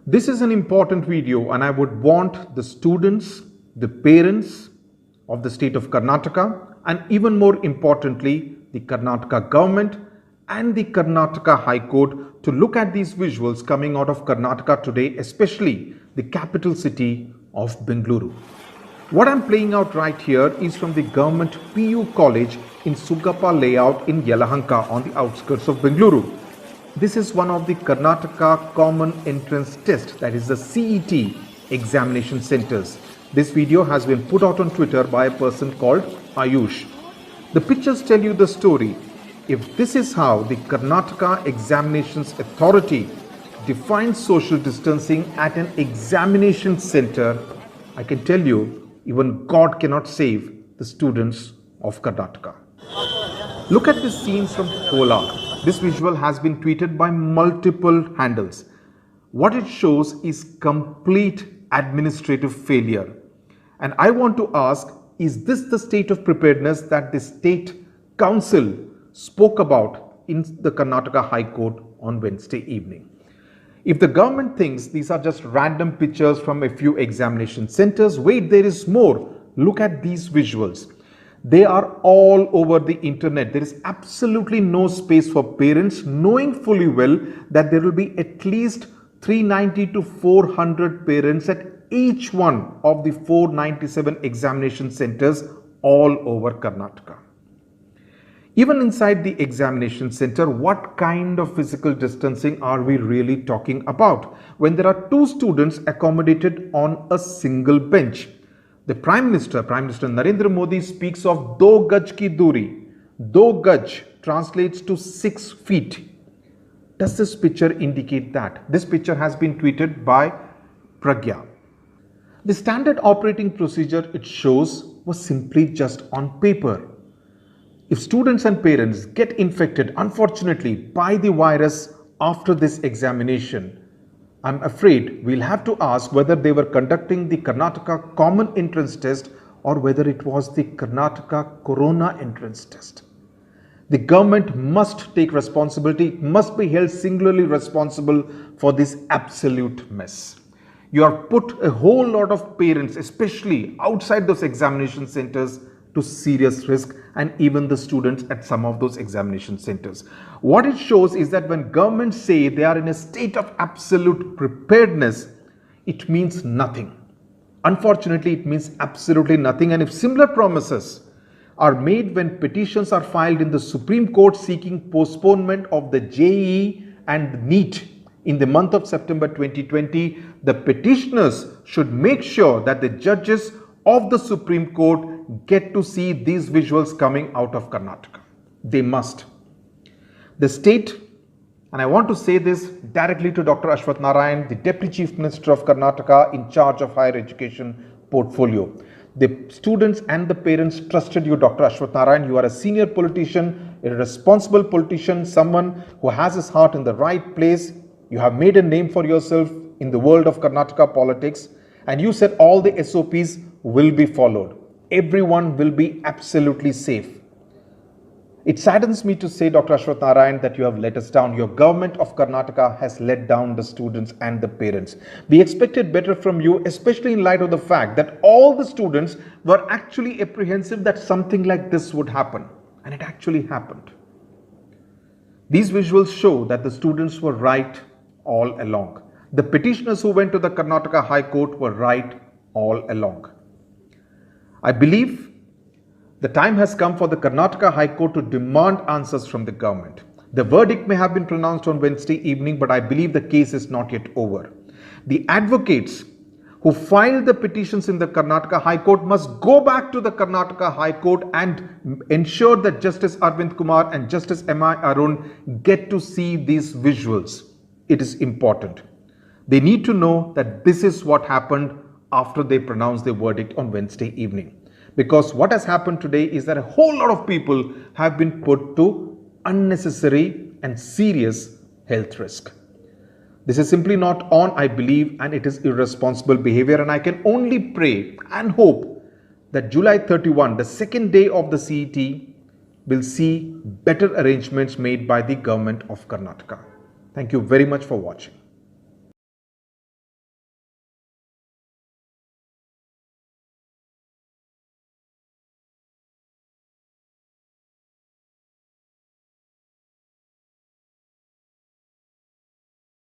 This is an important video and I would want the students, the parents of the state of Karnataka, and even more importantly, the Karnataka government and the Karnataka High Court to look at these visuals coming out of Karnataka today, especially the capital city of Bengaluru. What I'm playing out right here is from the government PU college in Sugappa layout in Yelahanka on the outskirts of Bengaluru. This is one of the Karnataka Common Entrance Test, that is the CET examination centers. This video has been put out on Twitter by a person called Ayush. The pictures tell you the story. If this is how the Karnataka Examinations Authority defines social distancing at an examination center, I can tell you, even God cannot save the students of Karnataka. Look at this scene from Kolar. This visual has been tweeted by multiple handles. What it shows is complete administrative failure. And I want to ask, is this the state of preparedness that the State Council spoke about in the Karnataka High Court on Wednesday evening? If the government thinks these are just random pictures from a few examination centers, wait, there is more. Look at these visuals. They are all over the internet. There is absolutely no space for parents, knowing fully well that there will be at least 390 to 400 parents at each one of the 497 examination centers all over Karnataka. Even inside the examination center, what kind of physical distancing are we really talking about when there are two students accommodated on a single bench? The Prime Minister Narendra Modi speaks of do gaj ki duri. Do gaj translates to 6 feet. Does this picture indicate that? This picture has been tweeted by Pragya. The standard operating procedure it shows was simply just on paper. If students and parents get infected, unfortunately, by the virus after this examination, I'm afraid we'll have to ask whether they were conducting the Karnataka Common Entrance Test or whether it was the Karnataka Corona Entrance Test. The government must take responsibility, must be held singularly responsible for this absolute mess. You have put a whole lot of parents, especially outside those examination centers, to serious risk, and even the students at some of those examination centers. What it shows is that when governments say they are in a state of absolute preparedness, it means nothing. Unfortunately, it means absolutely nothing. And if similar promises are made when petitions are filed in the Supreme Court seeking postponement of the JEE and Neet in the month of September 2020, the petitioners should make sure that the judges of the Supreme Court get to see these visuals coming out of Karnataka. They must. The state, and I want to say this directly to Dr. Ashwath Narayan, the Deputy Chief Minister of Karnataka in charge of higher education portfolio. The students and the parents trusted you, Dr. Ashwath Narayan. You are a senior politician, a responsible politician, someone who has his heart in the right place. You have made a name for yourself in the world of Karnataka politics, and you said all the SOPs will be followed. Everyone will be absolutely safe. It saddens me to say, Dr. Ashwath Narayan, that you have let us down. Your government of Karnataka has let down the students and the parents. We expected better from you, especially in light of the fact that all the students were actually apprehensive that something like this would happen. And it actually happened. These visuals show that the students were right all along. The petitioners who went to the Karnataka High Court were right all along. I believe the time has come for the Karnataka High Court to demand answers from the government. The verdict may have been pronounced on Wednesday evening, but I believe the case is not yet over. The advocates who filed the petitions in the Karnataka High Court must go back to the Karnataka High Court and ensure that Justice Arvind Kumar and Justice M.I. Arun get to see these visuals. It is important. They need to know that this is what happened after they pronounced their verdict on Wednesday evening. Because what has happened today is that a whole lot of people have been put to unnecessary and serious health risk. This is simply not on, I believe, and it is irresponsible behavior. And I can only pray and hope that July 31, the second day of the CET, will see better arrangements made by the government of Karnataka. Thank you very much for watching.